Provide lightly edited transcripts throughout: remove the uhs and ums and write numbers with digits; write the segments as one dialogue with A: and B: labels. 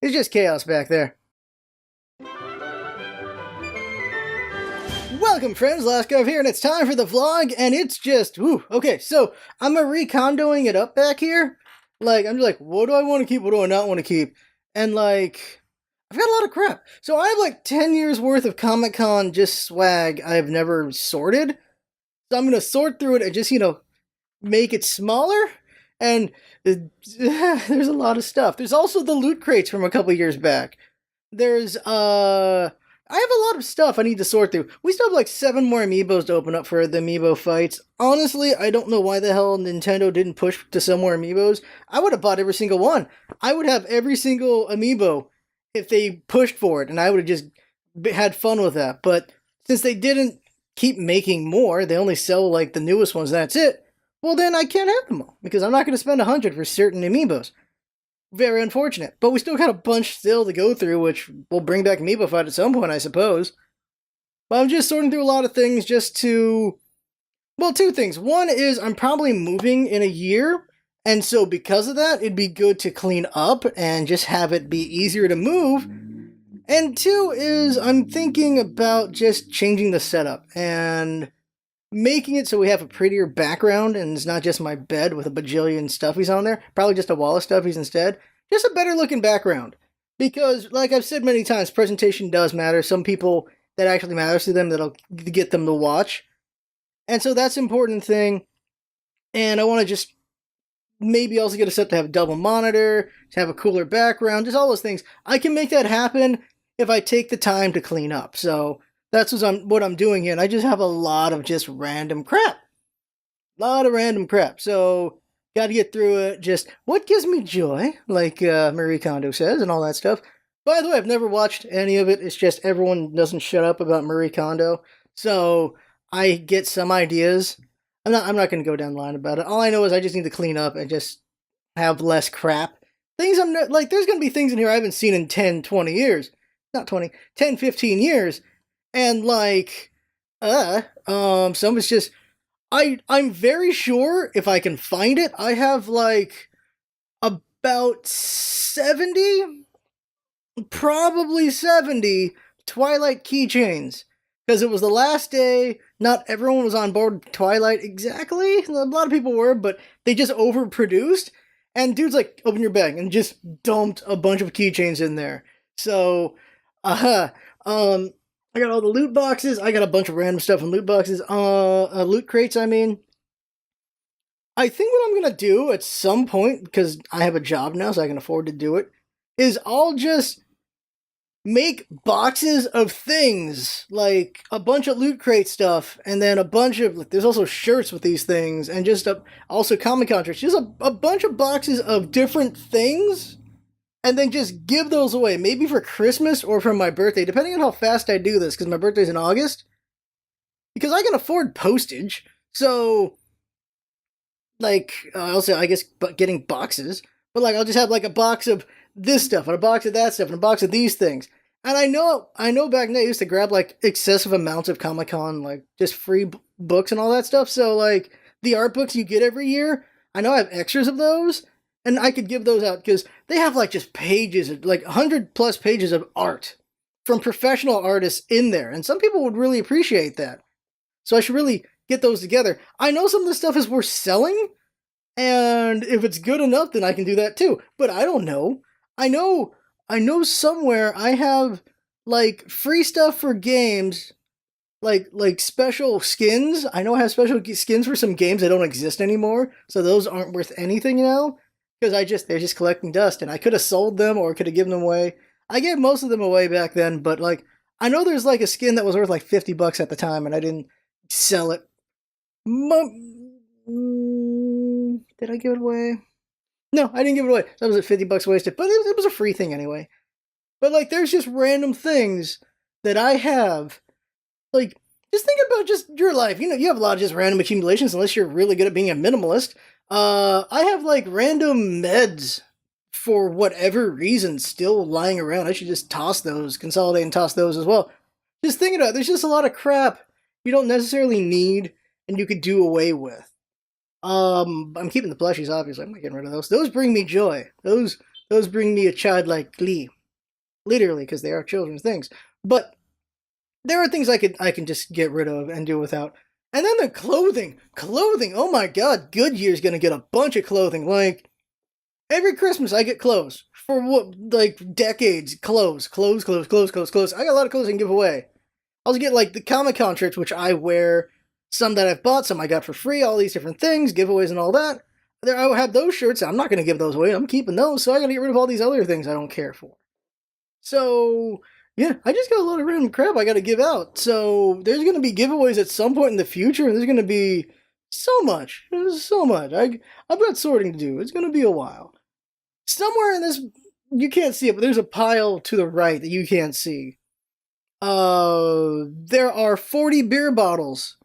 A: It's just chaos back there. Welcome, friends. LostScarf here, and it's time for the vlog, and it's just, woo. Okay, so I'm recondoing it up back here. Like, I'm just like, what do I want to keep? What do I not want to keep? And like, I've got a lot of crap. So I have like 10 years worth of Comic-Con just swag I've never sorted. So I'm gonna sort through it and just, make it smaller. And there's a lot of stuff. There's also the loot crates from a couple years back. There's I have a lot of stuff I need to sort through. We still have like 7 more amiibos to open up for the amiibo fights. Honestly, I don't know why the hell Nintendo didn't push to sell more amiibos. I would have bought every single one. I would have every single amiibo if they pushed for it, and I would have just had fun with that. But since they didn't keep making more, they only sell like the newest ones, that's it. Well, then I can't have them all, because I'm not going to spend 100 for certain amiibos. Very unfortunate. But we still got a bunch still to go through, which will bring back Amiibo Fight at some point, I suppose. But I'm just sorting through a lot of things just to... Well, 2 things. One is I'm probably moving in a year, and so because of that, it'd be good to clean up and just have it be easier to move. And 2 is I'm thinking about just changing the setup and making it so we have a prettier background and it's not just my bed with a bajillion stuffies on there. Probably just a wall of stuffies instead. Just a better looking background. Because, like I've said many times, presentation does matter. Some people, that actually matters to them, that'll get them to watch. And so that's an important thing. And I want to just maybe also get a set to have a double monitor, to have a cooler background, just all those things. I can make that happen if I take the time to clean up. So that's what I'm doing here, and I just have a lot of just random crap. A lot of random crap, so gotta get through it. Just what gives me joy, like Marie Kondo says, and all that stuff. By the way, I've never watched any of it. It's just everyone doesn't shut up about Marie Kondo, so I get some ideas. I'm not going to go down the line about it. All I know is I just need to clean up and just have less crap. Things I'm not, like, there's going to be things in here I haven't seen in 10, 20 years. Not 20, 10, 15 years. And like, some is just, I'm very sure if I can find it, I have like about 70, probably 70 Twilight keychains. Because it was the last day, not everyone was on board with Twilight exactly. A lot of people were, but they just overproduced. And dude's like, open your bag, and just dumped a bunch of keychains in there. So, I got all the loot boxes. I got a bunch of random stuff in loot boxes. Loot crates, I mean. I think what I'm going to do at some point, because I have a job now so I can afford to do it, is I'll just make boxes of things. Like a bunch of loot crate stuff, and then a bunch of... There's also shirts with these things, and just also Comic-Con shirts. Just a bunch of boxes of different things, and then just give those away, maybe for Christmas or for my birthday, depending on how fast I do this, because my birthday's in August. Because I can afford postage, so, like, also, I guess, getting boxes, but, like, I'll just have, like, a box of this stuff, and a box of that stuff, and a box of these things. And I know back then I used to grab, like, excessive amounts of Comic-Con, like, just free books and all that stuff, so, like, the art books you get every year, I know I have extras of those, and I could give those out, because they have, like, just pages, like 100 plus pages of art from professional artists in there. And some people would really appreciate that. So I should really get those together. I know some of this stuff is worth selling, and if it's good enough, then I can do that too. But I don't know. I know somewhere I have, like, free stuff for games, like special skins. I know I have special skins for some games that don't exist anymore, so those aren't worth anything now. Because they're just collecting dust, and I could have sold them or could have given them away. I gave most of them away back then, but like, I know there's like a skin that was worth like $50 at the time, and I didn't sell it. Did I give it away? No, I didn't give it away. That was at $50 wasted, but it was a free thing anyway. But like, there's just random things that I have. Like, just think about just your life. You have a lot of just random accumulations unless you're really good at being a minimalist. I have like random meds for whatever reason still lying around. I should just toss those, consolidate and toss those as well. Just thinking about it, there's just a lot of crap you don't necessarily need and you could do away with. I'm keeping the plushies, obviously. I'm not getting rid of those. Those bring me joy. Those Those bring me a childlike glee, literally, because they are children's things. But there are things I can just get rid of and do without. And then the clothing. Oh my god, Goodyear's gonna get a bunch of clothing. Like, every Christmas I get clothes. For what, like, decades. Clothes. I got a lot of clothes I can give away. I also get, like, the Comic-Con shirts, which I wear. Some that I've bought, some I got for free, all these different things, giveaways and all that. There, I have those shirts. I'm not going to give those away. I'm keeping those, so I got to get rid of all these other things I don't care for. So, yeah, I just got a lot of random crap I got to give out. So, there's going to be giveaways at some point in the future, and there's going to be so much. There's so much. I've got sorting to do. It's going to be a while. Somewhere in this, you can't see it, but there's a pile to the right that you can't see. There are 40 beer bottles.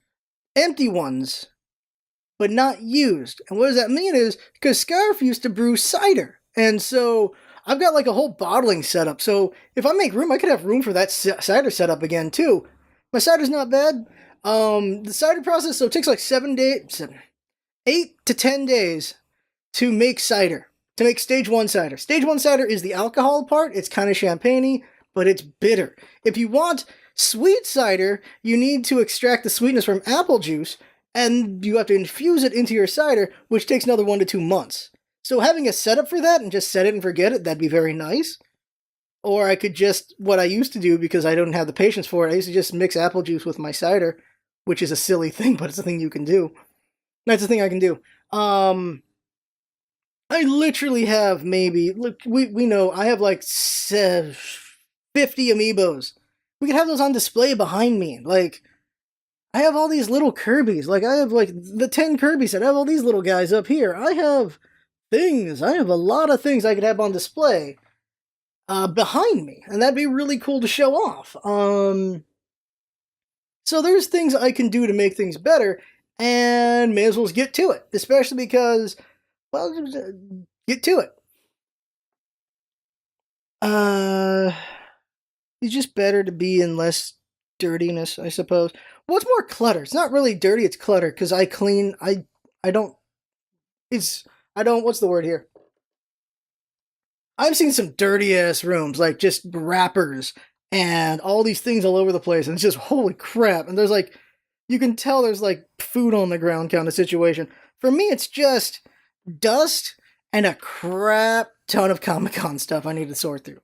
A: Empty ones, but not used. And what does that mean is, because Scarf used to brew cider. And so, I've got like a whole bottling setup. So, if I make room, I could have room for that cider setup again, too. My cider's not bad. The cider process, so it takes like 8 to 10 days to make cider. To make stage 1 cider. Stage 1 cider is the alcohol part. It's kind of champagne-y, but it's bitter. If you want sweet cider, you need to extract the sweetness from apple juice, and you have to infuse it into your cider, which takes another 1 to 2 months. So having a setup for that and just set it and forget it, that'd be very nice. Or I could just, what I used to do, because I don't have the patience for it, I used to just mix apple juice with my cider, which is a silly thing, but it's a thing you can do. That's a thing I can do. I literally have maybe, look, we know, I have like 50 amiibos. We could have those on display behind me. Like, I have all these little Kirbys. Like, I have, like, the 10 Kirby set. I have all these little guys up here. I have things. I have a lot of things I could have on display behind me. And that'd be really cool to show off. So there's things I can do to make things better, and may as well get to it. Especially because, well, get to it. It's just better to be in less dirtiness, I suppose. What's more clutter? It's not really dirty, it's clutter, because I clean, I don't, what's the word here? I've seen some dirty-ass rooms, like, just wrappers, and all these things all over the place, and it's just, holy crap, and there's, like, you can tell there's, like, food on the ground kind of situation. For me, it's just dust and a crap ton of Comic-Con stuff I need to sort through.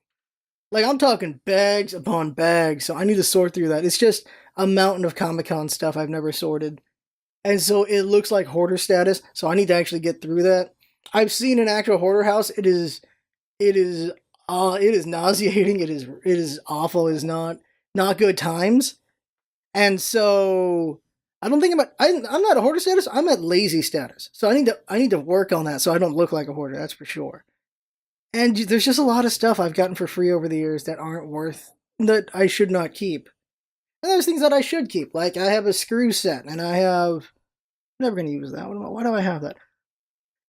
A: Like, I'm talking bags upon bags, so I need to sort through that. It's just a mountain of Comic-Con stuff I've never sorted. And so it looks like hoarder status, so I need to actually get through that. I've seen an actual hoarder house. It is nauseating. It is awful. It is not good times. And so I don't think I'm not a hoarder status. I'm at lazy status. So I need to work on that so I don't look like a hoarder. That's for sure. And there's just a lot of stuff I've gotten for free over the years that that I should not keep. And there's things that I should keep. Like, I have a screw set, and I'm never going to use that. Why do I have that?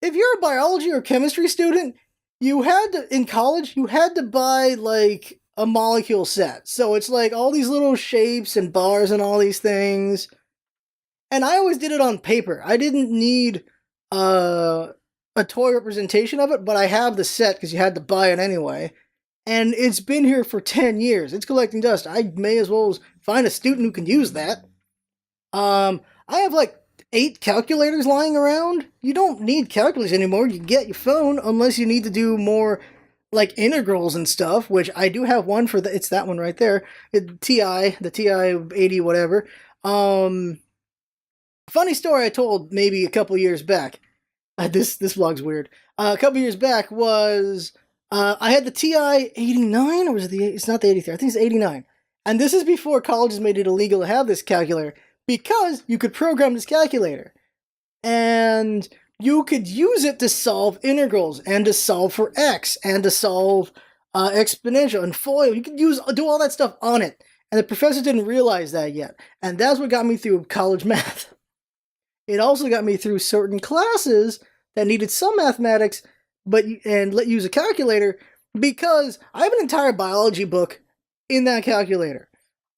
A: If you're a biology or chemistry student, in college, you had to buy, like, a molecule set. So it's like all these little shapes and bars and all these things. And I always did it on paper. I didn't need, a toy representation of it, but I have the set because you had to buy it anyway. And it's been here for 10 years. It's collecting dust. I may as well find a student who can use that. I have like 8 calculators lying around. You don't need calculators anymore. You get your phone unless you need to do more like integrals and stuff, which I do have one for it's that one right there. The TI 80 whatever. Funny story I told maybe a couple years back. This vlog's weird. A couple years back was I had the TI 89, or was it it's not the 83, I think it's 89. And this is before colleges made it illegal to have this calculator, because you could program this calculator. And you could use it to solve integrals, and to solve for x, and to solve exponential, and FOIL. You could do all that stuff on it. And the professor didn't realize that yet. And that's what got me through college math. It also got me through certain classes that needed some mathematics, and let use a calculator, because I have an entire biology book in that calculator.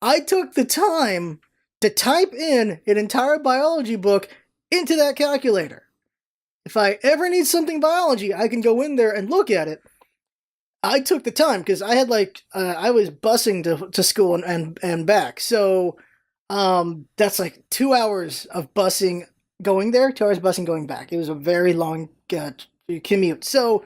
A: I took the time to type in an entire biology book into that calculator. If I ever need something biology, I can go in there and look at it. I took the time because I had I was busing to school and back. So that's like 2 hours of busing going there, 2 hours busing going back. It was a very long commute. So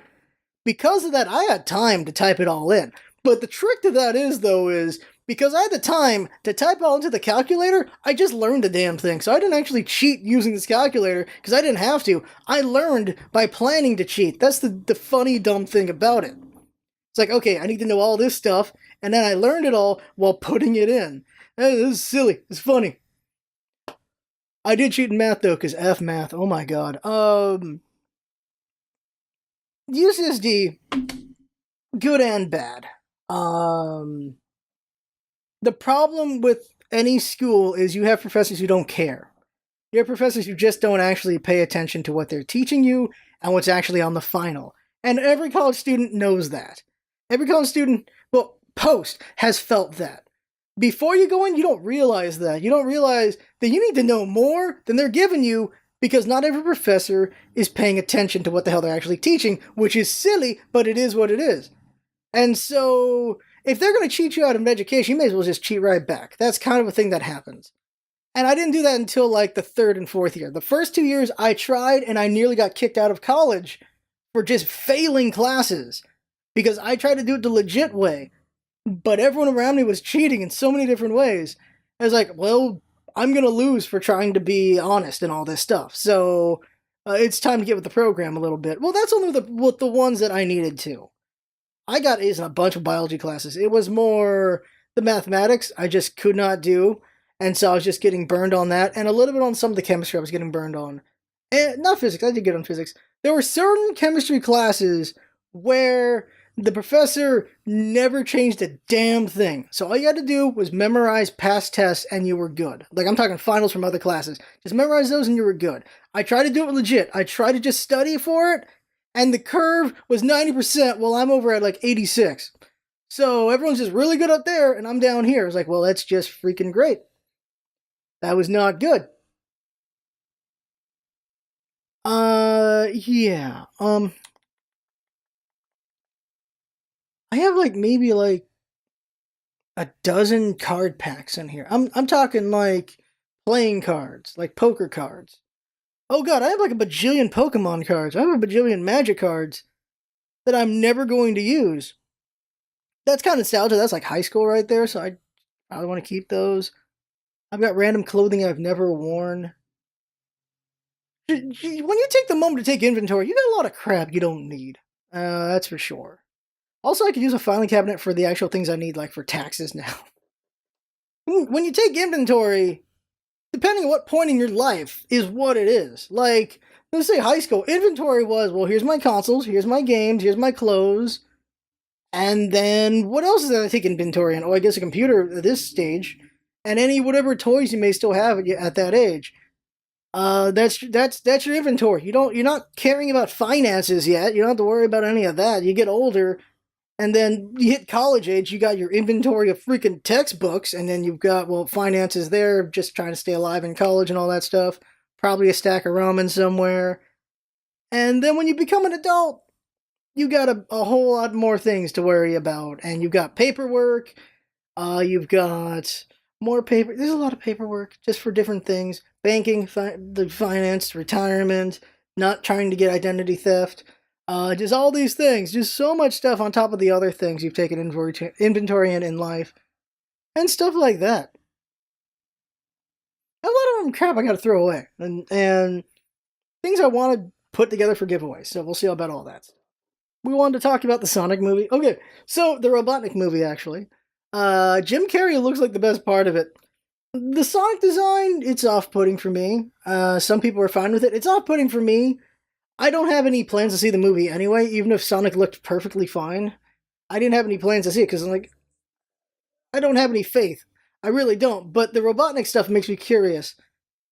A: because of that, I had time to type it all in. But the trick to that is, though, is because I had the time to type it all into the calculator, I just learned the damn thing. So I didn't actually cheat using this calculator because I didn't have to. I learned by planning to cheat. That's the funny, dumb thing about it. It's like, okay, I need to know all this stuff, and then I learned it all while putting it in. Hey, this is silly. It's funny. I did cheat in math, though, because F math. Oh, my God. UCSD, good and bad. The problem with any school is you have professors who don't care. You have professors who just don't actually pay attention to what they're teaching you and what's actually on the final. And every college student knows that. Every college student, well, post has felt that. Before you go in, you don't realize that. You don't realize that you need to know more than they're giving you because not every professor is paying attention to what the hell they're actually teaching, which is silly, but it is what it is. And so, if they're going to cheat you out of an education, you may as well just cheat right back. That's kind of a thing that happens. And I didn't do that until like the third and fourth year. The first 2 years I tried and I nearly got kicked out of college for just failing classes because I tried to do it the legit way. But everyone around me was cheating in so many different ways. I was like, well, I'm going to lose for trying to be honest and all this stuff. So it's time to get with the program a little bit. Well, that's only the ones that I needed to. I got A's in a bunch of biology classes. It was more the mathematics I just could not do. And so I was just getting burned on that. And a little bit on some of the chemistry I was getting burned on. And not physics. I did get on physics. There were certain chemistry classes where the professor never changed a damn thing. So all you had to do was memorize past tests and you were good. Like, I'm talking finals from other classes. Just memorize those and you were good. I tried to do it legit. I tried to just study for it, and the curve was 90% while I'm over at like 86. So everyone's just really good up there and I'm down here. It's like, well, that's just freaking great. That was not good. Yeah. I have like maybe like a dozen card packs in here. I'm talking like playing cards, like poker cards. Oh god, I have like a bajillion Pokemon cards. I have a bajillion Magic cards that I'm never going to use. That's kind of nostalgia. That's like high school right there, so I probably want to keep those. I've got random clothing I've never worn. When you take the moment to take inventory, you got a lot of crap you don't need. That's for sure. Also, I could use a filing cabinet for the actual things I need, like for taxes now. When you take inventory, depending on what point in your life is what it is. Like, let's say high school, inventory was, well, here's my consoles, here's my games, here's my clothes, and then what else is that I take inventory in? Oh, I guess a computer at this stage, and any whatever toys you may still have at that age. That's your inventory. You're not caring about finances yet. You don't have to worry about any of that. You get older, and then you hit college age, you got your inventory of freaking textbooks, and then you've got, well, finances there, just trying to stay alive in college and all that stuff. Probably a stack of ramen somewhere. And then when you become an adult, you got a whole lot more things to worry about. And you've got paperwork, you've got more paper. There's a lot of paperwork just for different things. Banking, the finance, retirement, not trying to get identity theft. Just all these things, just so much stuff on top of the other things you've taken inventory in life, and stuff like that. A lot of them crap I gotta throw away, and things I want to put together for giveaways, so we'll see about all that. We wanted to talk about the Sonic movie. Okay, so the Robotnik movie, actually. Jim Carrey looks like the best part of it. The Sonic design, it's off-putting for me. Some people are fine with it. It's off-putting for me. I don't have any plans to see the movie anyway, even if Sonic looked perfectly fine. I didn't have any plans to see it because I'm like, I don't have any faith. I really don't. But the Robotnik stuff makes me curious.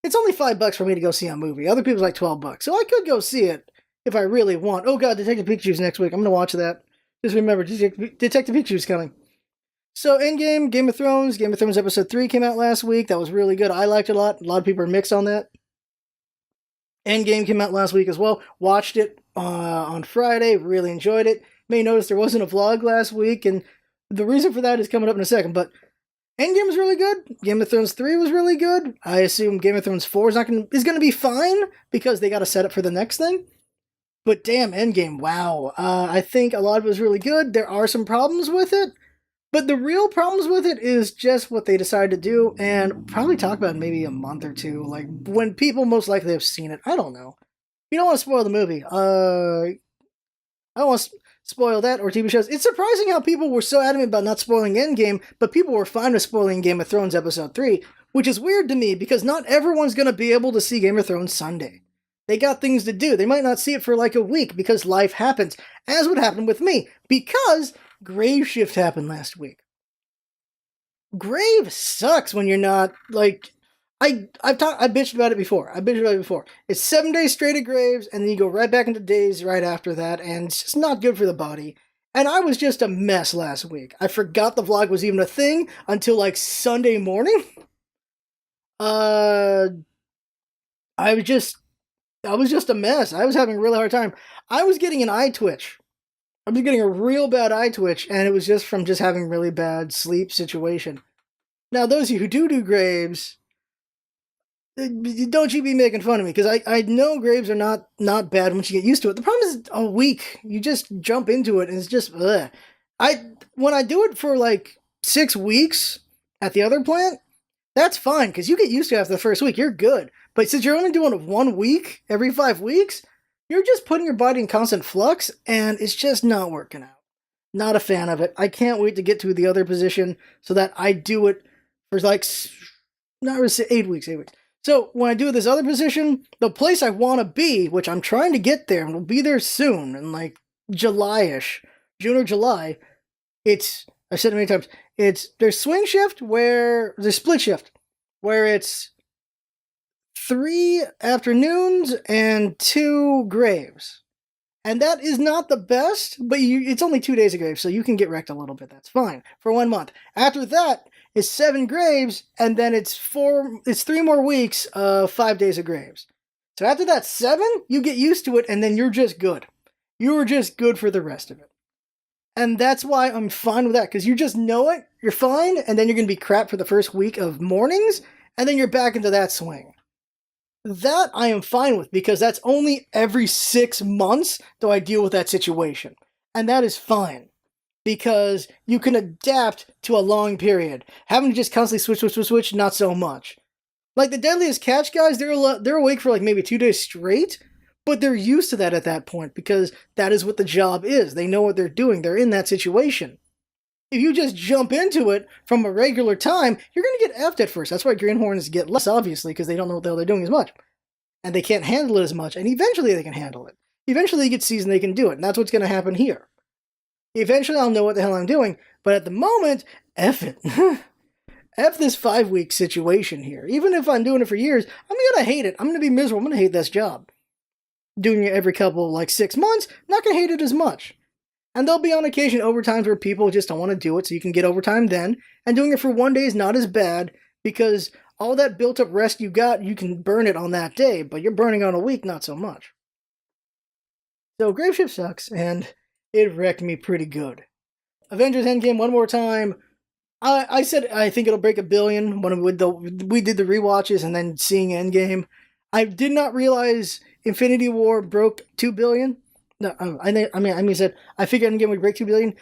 A: It's only $5 for me to go see a movie. Other people's like $12, so I could go see it if I really want. Oh god, Detective Pikachu's next week. I'm gonna watch that. Just remember, Detective Pikachu's coming. So Endgame, Game of Thrones Episode 3 came out last week. That was really good. I liked it a lot. A lot of people are mixed on that. Endgame came out last week as well. Watched it on Friday. Really enjoyed it. may notice there wasn't a vlog last week, and the reason for that is coming up in a second. But Endgame was really good. Game of Thrones 3 was really good. I assume Game of Thrones 4 is gonna be fine because they got to set up for the next thing. But damn, Endgame, wow. I think a lot of it was really good. There are some problems with it, but the real problems with it is just what they decided to do, and probably talk about it in maybe a month or two, like when people most likely have seen it. I don't know. You don't want to spoil the movie. I don't want to spoil that or TV shows. It's surprising how people were so adamant about not spoiling Endgame, but people were fine with spoiling Game of Thrones Episode 3, which is weird to me because not everyone's going to be able to see Game of Thrones Sunday. They got things to do. They might not see it for like a week because life happens, as would happen with me, because Grave Shift happened last week. Grave sucks when you're not, like, I bitched about it before. It's 7 days straight of graves, and then you go right back into days right after that, and it's just not good for the body. And I was just a mess last week. I forgot the vlog was even a thing until like Sunday morning. I was just a mess. I was having a really hard time. I was getting an eye twitch. I was getting a real bad eye twitch, and it was just from just having really bad sleep situation. Now, those of you who do graves, don't you be making fun of me, because I know graves are not bad once you get used to it. The problem is a week. You just jump into it, and it's just, ugh. When I do it for like 6 weeks at the other plant, that's fine, because you get used to it after the first week. You're good. But since you're only doing it 1 week every 5 weeks, you're just putting your body in constant flux, and it's just not working out. Not a fan of it. I can't wait to get to the other position so that I do it for like, not really 8 weeks, 8 weeks. So when I do this other position, the place I want to be, which I'm trying to get there, and we'll be there soon, in like July-ish, June or July, I've said it many times, there's swing shift there's split shift, where it's 3 afternoons and 2 graves. And that is not the best, but it's only 2 days of graves, so you can get wrecked a little bit. That's fine for 1 month. After that, it's 7 graves, and then it's 3 more weeks of 5 days of graves. So after that 7, you get used to it, and then you're just good. You are just good for the rest of it. And that's why I'm fine with that, because you just know it, you're fine, and then you're going to be crap for the first week of mornings, and then you're back into that swing. That I am fine with, because that's only every 6 months do I deal with that situation. And that is fine, because you can adapt to a long period. Having to just constantly switch, not so much. Like the Deadliest Catch guys, they're awake for like maybe 2 days straight, but they're used to that at that point, because that is what the job is. They know what they're doing. They're in that situation. If you just jump into it from a regular time, you're going to get effed at first. That's why greenhorns get less, obviously, because they don't know what the hell they're doing as much. And they can't handle it as much, and eventually they can handle it. Eventually they get seasoned, they can do it, and that's what's going to happen here. Eventually I'll know what the hell I'm doing, but at the moment, F it. F this 5-week situation here. Even if I'm doing it for years, I'm going to hate it. I'm going to be miserable. I'm going to hate this job. Doing it every couple, like 6 months, not going to hate it as much. And there'll be on occasion overtimes where people just don't want to do it, so you can get overtime then. And doing it for 1 day is not as bad, because all that built-up rest you got, you can burn it on that day, but you're burning on a week, not so much. So Graveship sucks, and it wrecked me pretty good. Avengers Endgame one more time. I said I think it'll break 1 billion when we did the rewatches and then seeing Endgame. I did not realize Infinity War broke 2 billion. No, I said I figured Endgame would break 2 billion.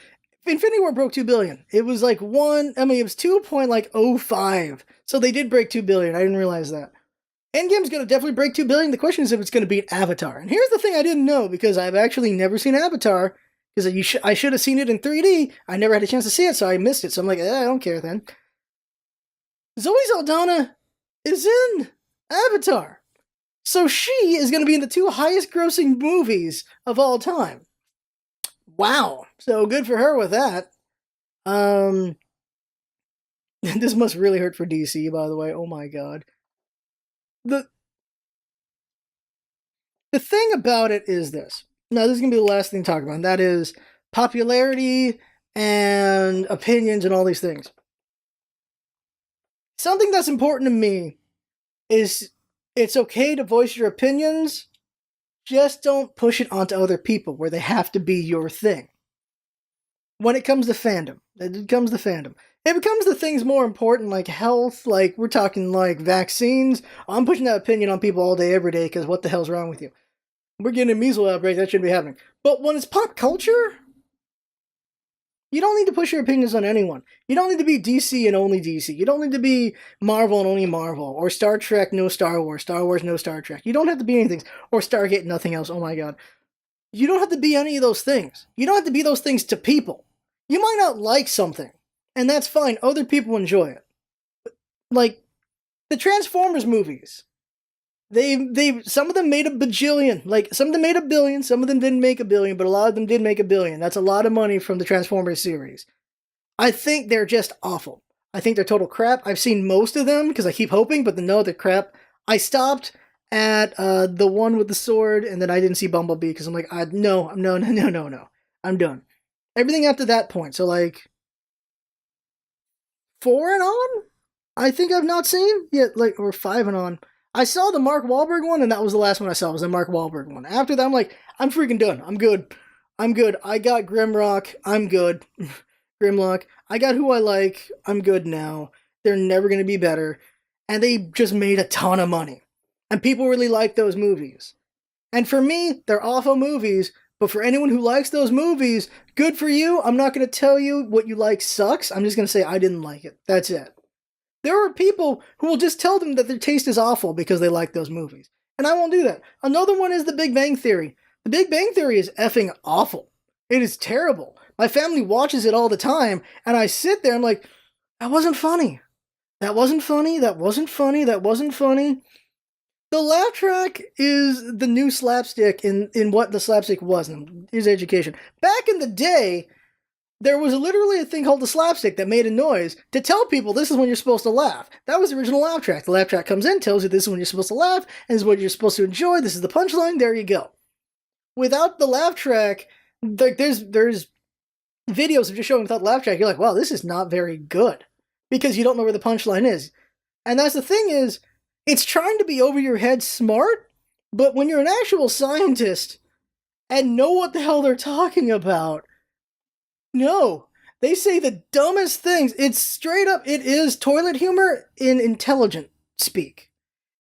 A: Infinity War broke 2 billion. It was like it was 2.05. So they did break 2 billion. I didn't realize that. Endgame's going to definitely break 2 billion. The question is if it's going to beat Avatar. And here's the thing I didn't know, because I've actually never seen Avatar, because I should have seen it in 3D. I never had a chance to see it, so I missed it. So I'm like, I don't care then. Zoe Saldana is in Avatar. So she is going to be in the 2 highest grossing movies of all time. Wow. So good for her with that. This must really hurt for DC, by the way. Oh my god. The thing about it is this. Now, this is going to be the last thing to talk about, and that is popularity and opinions and all these things. Something that's important to me is it's okay to voice your opinions, just don't push it onto other people where they have to be your thing. when it comes to fandom. It comes to fandom. It becomes the things more important, like health, like we're talking like vaccines. I'm pushing that opinion on people all day, every day, because what the hell's wrong with you? We're getting a measles outbreak, that shouldn't be happening. But when it's pop culture, you don't need to push your opinions on anyone. You don't need to be DC and only DC. You don't need to be Marvel and only Marvel. Or Star Trek, no Star Wars. Star Wars, no Star Trek. You don't have to be anything. Or Stargate, nothing else. Oh my god. You don't have to be any of those things. You don't have to be those things to people. You might not like something, and that's fine. Other people enjoy it. Like, the Transformers movies. They some of them made a bajillion. Like, some of them made a billion, some of them didn't make a billion, but a lot of them did make a billion. That's a lot of money from the Transformers series. I think they're just awful. I think they're total crap. I've seen most of them, because I keep hoping, but no, they're crap. I stopped at the one with the sword, and then I didn't see Bumblebee, because I'm like, no. I'm done. Everything after that point, so like, 4 and on? I think I've not seen yet, like, or 5 and on. I saw the Mark Wahlberg one, and that was the last one I saw, was the Mark Wahlberg one. After that, I'm like, I'm freaking done. I'm good. I got Grimrock. I'm good. Grimlock. I got who I like. I'm good now. They're never going to be better. And they just made a ton of money. And people really like those movies. And for me, they're awful movies, but for anyone who likes those movies, good for you. I'm not going to tell you what you like sucks. I'm just going to say I didn't like it. That's it. There are people who will just tell them that their taste is awful because they like those movies. And I won't do that. Another one is The Big Bang Theory. The Big Bang Theory is effing awful. It is terrible. My family watches it all the time, and I sit there and I'm like, that wasn't funny. That wasn't funny. That wasn't funny. That wasn't funny. The laugh track is the new slapstick in what the slapstick was, and is education. Back in the day, there was literally a thing called the slapstick that made a noise to tell people this is when you're supposed to laugh. That was the original laugh track. The laugh track comes in, tells you this is when you're supposed to laugh, and this is what you're supposed to enjoy, this is the punchline, there you go. Without the laugh track, like there's videos of just showing without the laugh track, you're like, wow, this is not very good. Because you don't know where the punchline is. And that's the thing is, it's trying to be over your head smart, but when you're an actual scientist and know what the hell they're talking about, no. They say the dumbest things. It's straight up, it is toilet humor in intelligent speak.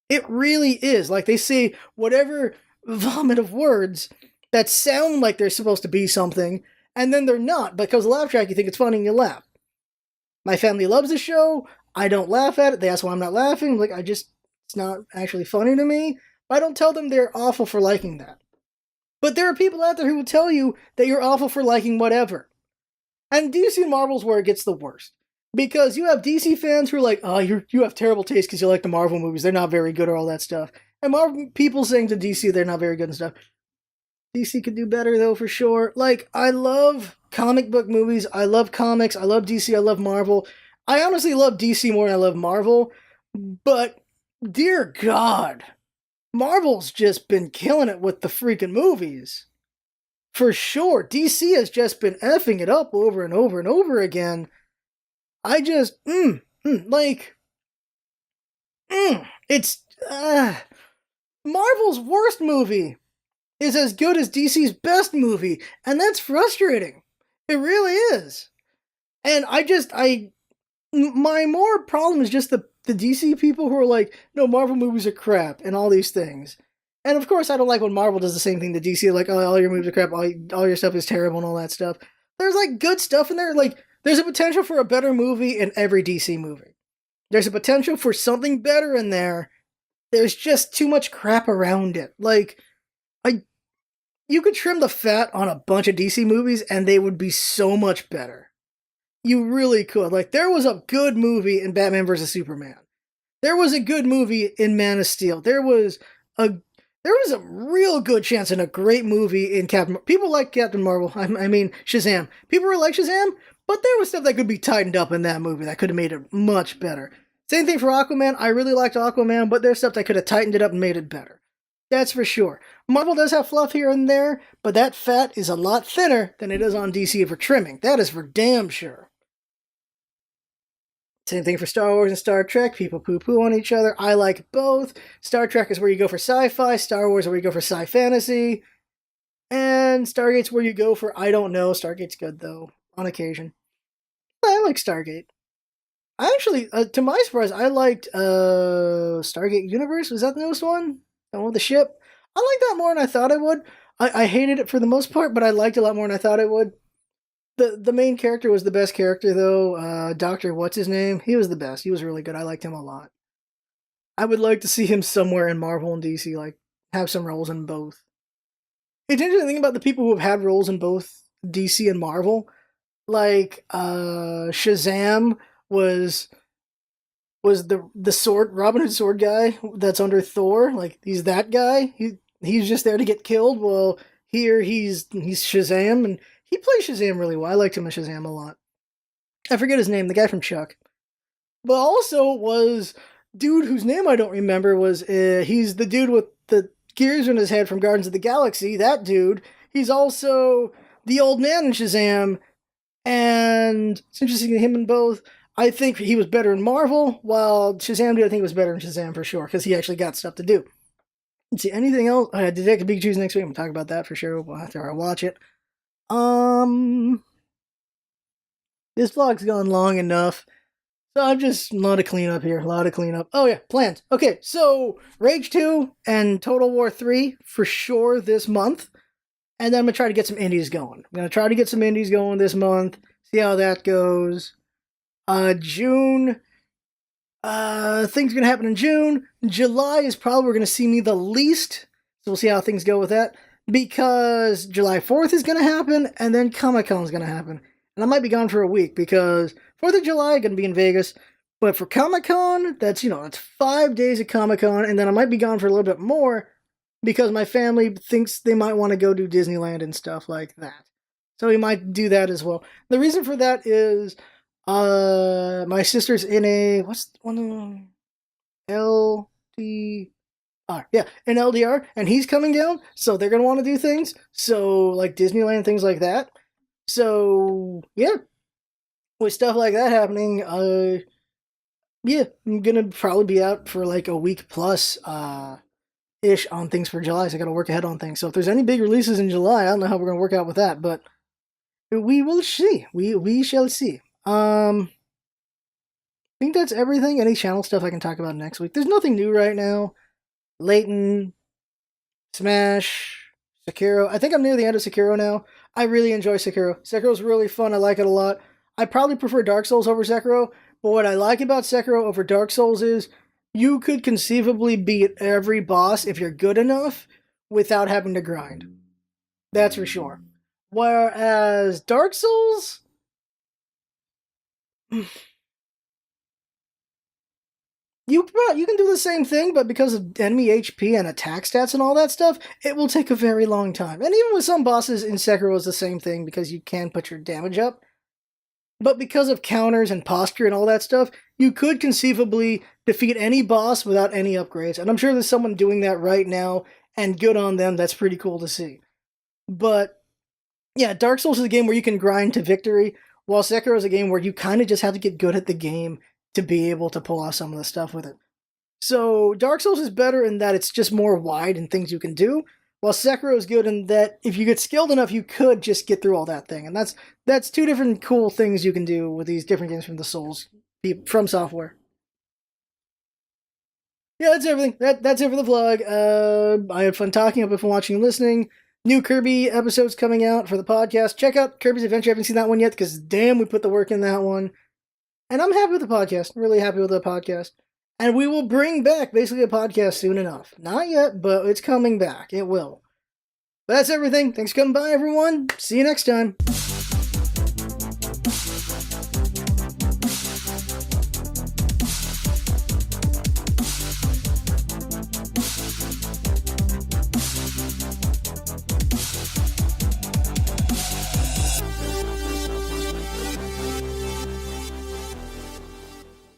A: It really is. Like, they say whatever vomit of words that sound like they're supposed to be something, and then they're not, because laugh track, you think it's funny and you laugh. My family loves the show. I don't laugh at it. They ask why I'm not laughing. Like, it's not actually funny to me. I don't tell them they're awful for liking that. But there are people out there who will tell you that you're awful for liking whatever. And DC and Marvel's where it gets the worst. Because you have DC fans who are like, oh, you have terrible taste because you like the Marvel movies. They're not very good or all that stuff. And Marvel people saying to DC they're not very good and stuff. DC could do better, though, for sure. Like, I love comic book movies. I love comics. I love DC. I love Marvel. I honestly love DC more than I love Marvel. But, dear God, Marvel's just been killing it with the freaking movies. For sure. DC has just been effing it up over and over and over again. I just, it's, Marvel's worst movie is as good as DC's best movie, and that's frustrating. It really is. And my more problem is just the DC people who are like, no, Marvel movies are crap, and all these things. And of course, I don't like when Marvel does the same thing to DC, like, oh, all your movies are crap, all your stuff is terrible, and all that stuff. There's, like, good stuff in there. Like, there's a potential for a better movie in every DC movie. There's a potential for something better in there. There's just too much crap around it. Like, you could trim the fat on a bunch of DC movies, and they would be so much better. You really could. Like, there was a good movie in Batman vs. Superman. There was a good movie in Man of Steel. There was a real good chance in a great movie in Captain Marvel. People like Captain Marvel. I mean, Shazam. People really like Shazam, but there was stuff that could be tightened up in that movie that could have made it much better. Same thing for Aquaman. I really liked Aquaman, but there's stuff that could have tightened it up and made it better. That's for sure. Marvel does have fluff here and there, but that fat is a lot thinner than it is on DC for trimming. That is for damn sure. Same thing for Star Wars and Star Trek. People poo-poo on each other. I like both. Star Trek is where you go for sci-fi. Star Wars is where you go for sci-fantasy. And Stargate's where you go for, I don't know. Stargate's good, though. on occasion. I like Stargate. I actually, to my surprise, I liked Stargate Universe. Was that the newest one? The one with the ship? I liked that more than I thought I would. I hated it for the most part, but I liked it a lot more than I thought I would. The main character was the best character, though. Doctor, what's his name? He was the best. He was really good. I liked him a lot. I would like to see him somewhere in Marvel and DC, like, have some roles in both. It's interesting to think about the people who have had roles in both DC and Marvel. Like, Shazam was the sword Robin Hood sword guy that's under Thor. Like, he's that guy. He's just there to get killed. Well, here he's Shazam, and he plays Shazam really well. I liked him in Shazam a lot. I forget his name, the guy from Chuck. But also was dude whose name I don't remember was he's the dude with the gears in his head from Guardians of the Galaxy. That dude. He's also the old man in Shazam, and it's interesting to him in both. I think he was better in Marvel, while Shazam did. I think he was better in Shazam for sure, because he actually got stuff to do. Let's see, anything else? Detective Pikachu's next week. I'm going to talk about that for sure after I watch it. This vlog's gone long enough. So I'm just a lot of cleanup here. A lot of cleanup. Oh yeah, plans. Okay, so Rage 2 and Total War 3 for sure this month. And then I'm going to try to get some indies going. I'm going to try to get some indies going this month. See how that goes. June. Things are going to happen in June. July is probably where we're going to see me the least. So we'll see how things go with that. Because July 4th is going to happen, and then Comic-Con is going to happen. And I might be gone for a week, because 4th of July, I'm going to be in Vegas. But for Comic-Con, that's 5 days of Comic-Con, and then I might be gone for a little bit more, because my family thinks they might want to go do Disneyland and stuff like that. So we might do that as well. The reason for that is, my sister's in a, what's one? LD... yeah, in LDR, and he's coming down, so they're going to want to do things, so, like Disneyland, things like that. So, yeah, with stuff like that happening, yeah, I'm going to probably be out for, like, a week plus, ish on things for July, so I got to work ahead on things. So if there's any big releases in July, I don't know how we're going to work out with that, but we will see. We shall see. I think that's everything. Any channel stuff I can talk about next week. There's nothing new right now. Layton, Smash, Sekiro. I think I'm near the end of Sekiro now. I really enjoy Sekiro. Sekiro's really fun. I like it a lot. I probably prefer Dark Souls over Sekiro, but what I like about Sekiro over Dark Souls is you could conceivably beat every boss if you're good enough without having to grind. That's for sure. Whereas Dark Souls... You can do the same thing, but because of enemy HP and attack stats and all that stuff, it will take a very long time. And even with some bosses in Sekiro, it's the same thing, because you can put your damage up. But because of counters and posture and all that stuff, you could conceivably defeat any boss without any upgrades. And I'm sure there's someone doing that right now, and good on them. That's pretty cool to see. But, yeah, Dark Souls is a game where you can grind to victory, while Sekiro is a game where you kind of just have to get good at the game to be able to pull off some of the stuff with it. So Dark Souls is better in that it's just more wide in things you can do, while Sekiro is good in that if you get skilled enough, you could just get through all that thing. And that's two different cool things you can do with these different games from the Souls, from Software. Yeah, that's everything. That's it for the vlog. I had fun talking. I've been watching and listening. New Kirby episodes coming out for the podcast. Check out Kirby's Adventure. I haven't seen that one yet, because damn, we put the work in that one. And I'm happy with the podcast. Really happy with the podcast. And we will bring back basically a podcast soon enough. Not yet, but it's coming back. It will. But that's everything. Thanks for coming by, everyone. See you next time.